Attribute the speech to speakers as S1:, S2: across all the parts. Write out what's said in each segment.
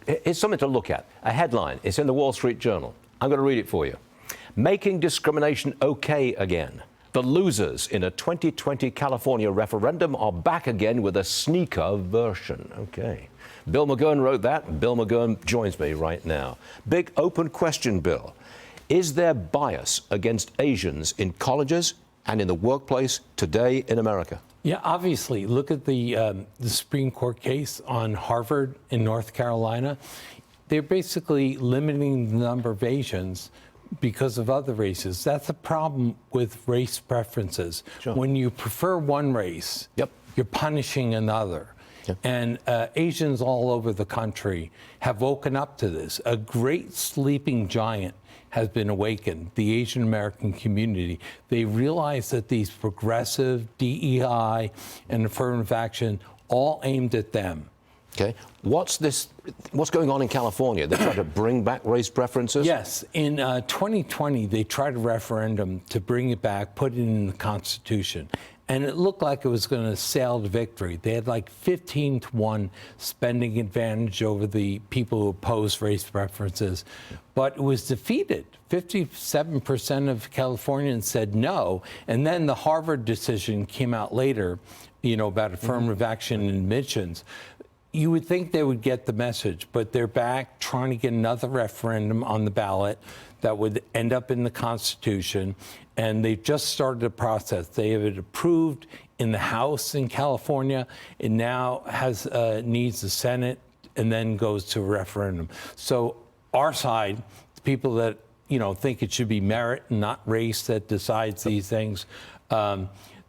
S1: It's something to look at. A headline. It's in the Wall Street Journal. I'm going to read it for you. Making discrimination okay again. The losers in a 2020 California referendum are back again with a sneaker version. Okay. Bill McGurn wrote that. Bill McGurn joins me right now. Big open question, Bill. Is there bias against Asians in colleges and in the workplace today in America?
S2: Yeah, obviously. Look at the Supreme Court case on Harvard in North Carolina. They're basically limiting the number of Asians because of other races. That's a problem with race preferences.
S1: Sure.
S2: When you prefer one race, you're punishing another. Yep. And Asians all over the country have woken up to this. A great sleeping giant has been awakened, the Asian American community. They realize that these progressive DEI and affirmative action all aimed at them.
S1: Okay. What's going on in California? They're trying to bring back race preferences?
S2: Yes. In 2020, they tried a referendum to bring it back, put it in the Constitution. And it looked like it was going to sail to victory. They had like 15-1 spending advantage over the people who opposed race preferences. But it was defeated. 57% of Californians said no. And then the Harvard decision came out later, about affirmative action and admissions. You would think they would get the message, but they're back trying to get another referendum on the ballot that would end up in the Constitution. And they've just started the process. They have it approved in the House in California. It now needs the Senate and then goes to a referendum. So our side, the people that think it should be merit and not race that decides these things,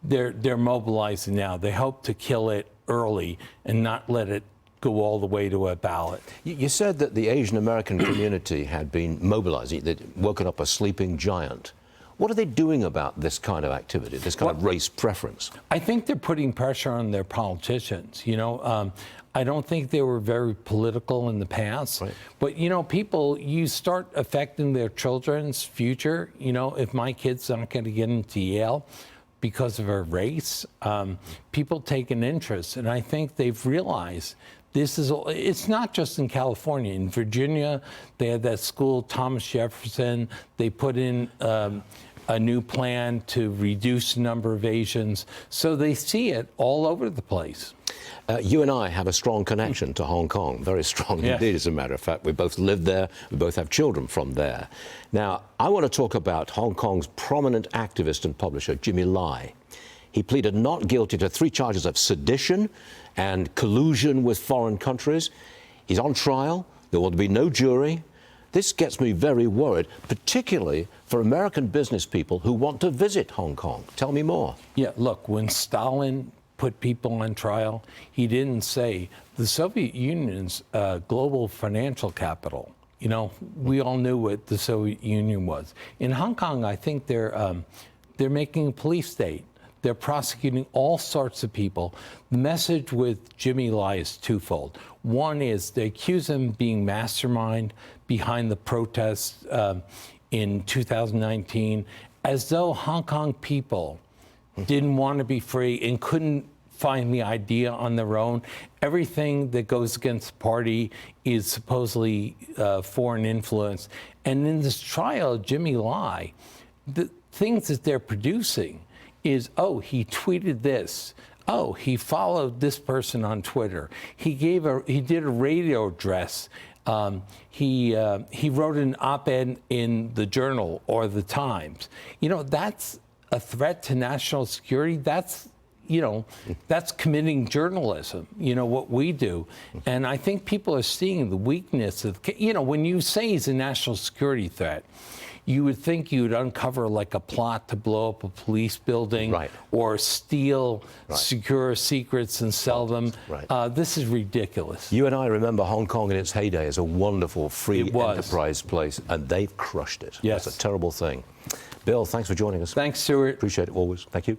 S2: they're mobilizing now. They hope to kill it early and not let it go all the way to a ballot.
S1: You said that the Asian American community had been mobilizing, they'd woken up a sleeping giant. What are they doing about this kind of activity, this kind of race preference?
S2: I think they're putting pressure on their politicians. I don't think they were very political in the past. Right. But, people, you start affecting their children's future. If my kid's not going to get into Yale because of her race, people take an interest. And I think they've realized it's not just in California. In Virginia, they had that school, Thomas Jefferson. They put in a new plan to reduce the number of Asians. So they see it all over the place.
S1: You and I have a strong connection to Hong Kong, very strong indeed, as a matter of fact. We both live there, we both have children from there. Now, I want to talk about Hong Kong's prominent activist and publisher, Jimmy Lai. He pleaded not guilty to 3 charges of sedition and collusion with foreign countries. He's on trial. There will be no jury. This gets me very worried, particularly for American business people who want to visit Hong Kong. Tell me more.
S2: Yeah, look, when Stalin put people on trial, he didn't say the Soviet Union's global financial capital. We all knew what the Soviet Union was. In Hong Kong, I think they're making a police state. They're prosecuting all sorts of people. The message with Jimmy Lai is twofold. One is they accuse him of being mastermind behind the protests in 2019, as though Hong Kong people didn't want to be free and couldn't find the idea on their own. Everything that goes against the party is supposedly foreign influence. And in this trial, Jimmy Lai, the things that they're producing is, he tweeted this. He followed this person on Twitter. He did a radio address. He wrote an op-ed in the Journal or the Times. That's a threat to national security. That's committing journalism, what we do. And I think people are seeing the weakness of, when you say he's a national security threat, you would think you'd uncover like a plot to blow up a police building or steal secure secrets and sell them. This is ridiculous.
S1: You and I remember Hong Kong in its heyday as a wonderful free enterprise place, and they've crushed it.
S2: Yes.
S1: That's a terrible thing. Bill, thanks for joining us.
S2: Thanks, Stuart.
S1: Appreciate it always. Thank you.